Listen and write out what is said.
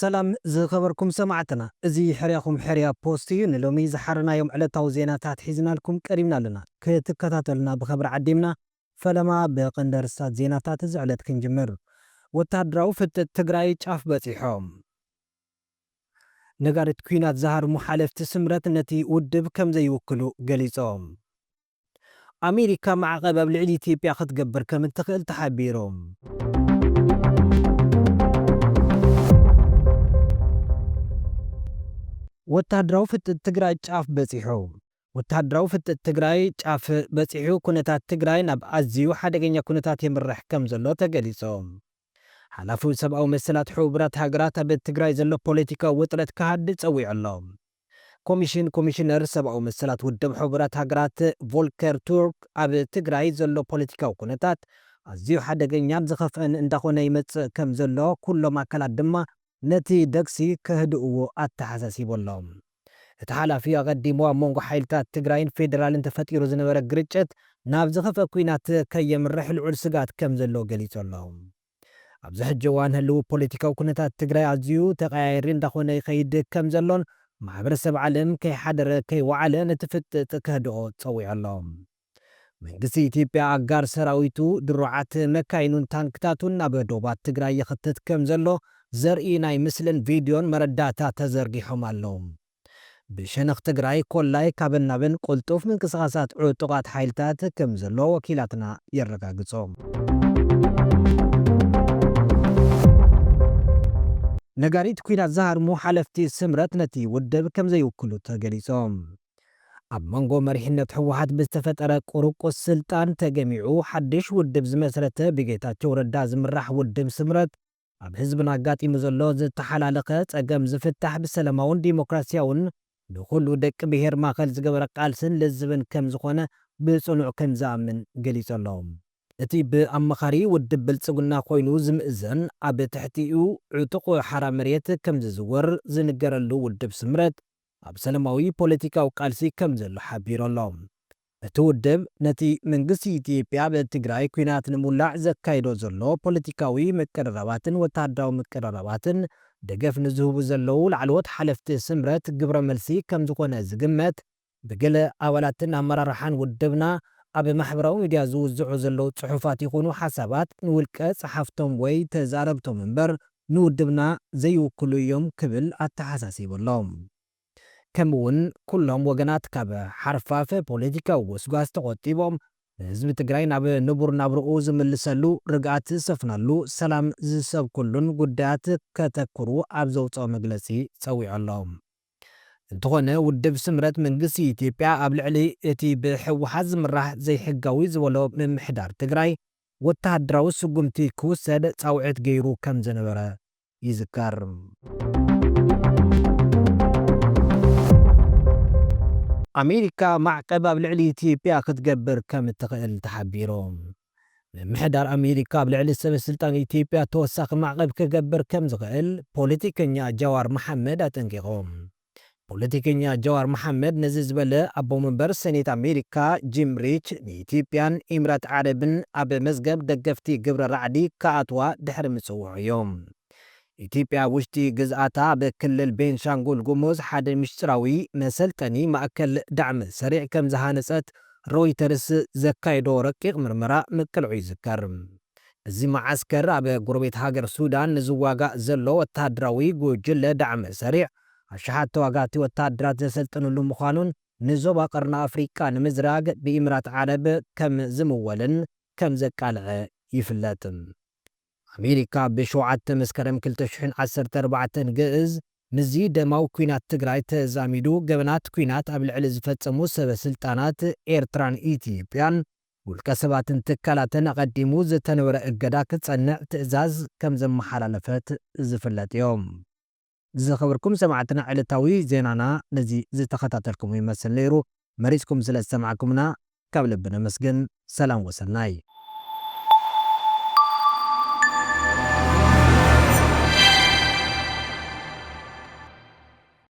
سلام زخبركم سمعتنا ازي حرياكم حريا بوستي نلومي زحرنا يوم علتاو زيناتات حيزنا لكم قريبنا لنا كتكتاتلنا بخبر عديمنا فلما بقندر استاد زيناتات زعلت كنجمر وتادراو فت تግራይ ጫፍ በፂሖም ነጋሪት ኩናት ዛሃር ሙሓለፍቲ ስምረት ነቲ ውድብ ከም ዘይውክሉ ገሊጾም ኣሜሪካ ማዕቀብ ኣብ ልዕሊ ኢትዮጵያ ክትገብር ከም እትኽእል ተሓቢሮም ወታደራዊ ፍጥጥ ትግራይ ጫፍ በፂሑ ወታደራዊ ፍጥጥ ትግራይ ጫፍ በፂሑ ኩነታት ትግራይ ናብ ኣዝዩ ሓደገኛ ኩነታት የምርሕ ከም ዘሎ ተገሊጾም ሓላፊው ሰብኣዊ መሰላት ሕቡራት ሃገራት ኣብ ትግራይ ዘሎ ፖለቲካዊ ውጥረት ክሃድድ ፀዊዖሎም ኮሚሽነር ሰብኣዊ መሰላት ውድብ ሕቡራት ሃገራት ቮልከር ቱርክ ኣብ ትግራይ ዘሎ ፖለቲካዊ ኩነታት ኣዝዩ ሓደገኛን ዝኸፍአን እንዳኾነ ይመጽእ ከም ዘሎ ኩሎም ኣካላት ድማ ነቲ ደቅሲ ከህድእዎ ኣተሓሳሲቦሎም እቲ ሓላፊ ኣቐዲሙ ኣብ መንጎ ሓይልታት ትግራይን ፌደራልን ተፈጢሩ ዝነበረ ግርጭት ናብ ዝኸፍአ ኩናት ከየምርሕ ልዑል ስጋት ከም ዘሎ ገሊጾሎም ኣብዚ ሕጂ እዋን ህልው ፖለቲካዊ ኩነታት ትግራይ ኣዝዩ ተቐያይሪ እንዳኾነ ይኸይድ ከም ዘሎን ማሕበረሰብ ዓለም ከይሓደረ ከይወዓለ ነቲ ፍጥጥ ከህድኦ ፀዊዖሎም መንግስቲ ኢትዮጵያ ኣጋር ሰራዊቱ ድሩዓት መካይኑን ታንክታቱን ናብ ዶባት ትግራይ ይኽትት ከም ዘሎ ዘርኢ ናይ ምስልን ቪድዮን መረዳእታ ተዘርጊሖም ኣለዉ ብሸነኽ ትግራይ ኮላይ ካብን ናብን ቁልጡፍ ምንቅስቓሳት ዕጡቓት ሓይልታት ከም ዘሎ ወኪላትና የረጋግጾም ነጋሪት ኩናት ዛሃርሙ ሓለፍቲ ስምረት ነቲ ውድብ ከም ዘይውክሉ ተገሊጾም ኣብ መንጎ መሪሕነት ሕወሓት ብዝተፈጠረ ቁርቁስ ስልጣን ተገሚዑ ሓድሽ ውድብ ዝመስረተ ብጌታቸው ረዳ ዝምራሕ ውድብ ስምረት ኣብ ህዝብና ኣጋጢሙ ዘሎ ዝተሓላለኸ ፀገም ዝፍታሕ ብሰላማውን ዲሞክራሲያውን ንኹሉ ደቂ ብሄር ማእኸል ዝገበረ ቃልስን ልዝብን ከም ዝኾነ ብፅኑዕ ከም ዝኣምን ገሊጾሎም እቲ ብኣማኻሪ ውድብ ብልፅግና ኮይኑ ዝምእዘን ኣብ ትሕቲኡ ዕጡቕ ሓራ መሬት ከም ዝዝወር ዝንገረሉ ውድብ ስምረት ኣብ ሰላማዊ ፖለቲካዊ ቃልሲ ከም ዘሎ ሓቢሮሎም እቲ ውድብ ነቲ መንግስቲ ኢትዮጵያ በትግራይ ኩናት ንሙላዕ ዘካይዶ ዘሎ ፖለቲካዊ መቀራረባትን ወታደራዊ መቀራረባትን ደገፍ ንዝህቡ ዘለው ላዕለዎት ሓለፍቲ ስምረት ግብረ መልሲ ከም ዝኾነ ዝግመት ብገለ ኣባላትን ኣመራርሓን ውድብና ኣብ ማሕበራዊ ሚድያ ዝውዝዑ ዘለው ጽሑፋት ይኹኑ ሓሳባት ንውልቀ ጸሓፍቶም ወይ ተዛረብቶም እምበር ንውድብና ዘይውክሉ እዮም ክብል ኣተሓሳሲቦሎም ከምውን ኩሎም ወገናት ካብ ሓርፋፍ ፖለቲካዊ ወስጓስ ተቆጢቦም ህዝቢ ትግራይ ናብ ንቡር ናብርኡ ዝምልሰሉ ርግኣት ዝሰፍናሉ ሰላም ዝሰብኩሉን ጉዳያት ከተክሩ ኣብ ዘውፅኦ መግለፂ ፀዊዖሎም እንተኾነ ውድብ ስምረት መንግስቲ ኢትዮጵያ ኣብ ልዕሊ እቲ ብሕወሓት ዝምራሕ ዘይሕጋዊ ዝበሎ ምምሕዳር ትግራይ ወታደራዊ ስጉምቲ ክውሰድ ፃውዒት ገይሩ ከም ዝነበረ ይዝከር ኣሜሪካ ማዕቀብ ኣብ ልዕሊ ኢትዮጵያ ክትገብር ከም እትኽእል ተሓቢሮም ምምሕዳር ኣሜሪካ ኣብ ልዕሊ ሰበስልጣን ኢትዮጵያ ተወሳኺ ማዕቀብ ክገብር ከም ዝኽእል ፖለቲከኛ ጃዋር መሓመድ ኣጠንቂቖም ፖለቲከኛ ጃዋር መሓመድ ነዚ ዝበለ ኣቦ መንበር ሰኔት ኣሜሪካ ጂም ሪች ንኢትዮጵያን ኢምራት ዓረብን ኣብ መዝገብ ደገፍቲ ግብረ ራዕዲ ከኣትዋ ድሕሪ ምፅውዑ እዮም ኢትዮጵያ ውሽጢ ግዝኣታ በክልል ቤንሻንጉል ጉሙዝ ሓደ ምስጢራዊ መሰልጠኒ ማእከል ዳዕሚ ሰሪዕ ከም ዝሃነፀት ሮይተርስ ዘካይዶ ረቂቕ ምርመራ ምቅልዑ ይዝከር እዚ ማዓስከር ኣብ ጎረቤት ሃገር ሱዳን ንዝዋጋእ ዘሎ ወታደራዊ ጉጅለ ዳዕሚ ሰሪዕ ኣሽሓት ተዋጋእቲ ወታደራት ዘሰልጥንሉ ምዃኑን ንዞባ ቀርና ኣፍሪቃ ንምዝራግ ብኢምራት ዓረብ ከም ዝምወልን ከም ዘቃልዐ ይፍለጥ ኣሜሪካ ብ7 መስከረም 2014 ግዕዝ ንዚ ደማዊ ኩናት ትግራይ ተዛሚዱ ገበናት ኩናት ኣብ ልዕሊ ዝፈጸሙ ሰበስልጣናት ኤርትራን ኢትዮጵያን ውልቀ ሰባትን ትካላትን ኣቐዲሙ ዝተነበረ እገዳ ክጸንዕ ትእዛዝ ከም ዘመሓላለፈት ዝፍለጥ እዮም ዝኸበርኩም ሰማዕትና ዕለታዊ ዜናና ነዚ ዝተኸታተልኩም ይመስል ነይሩ መሪፅኩም ስለ ዝሰማዕኩምና ካብ ልቢ ነመስግን ሰላም ወሰናይ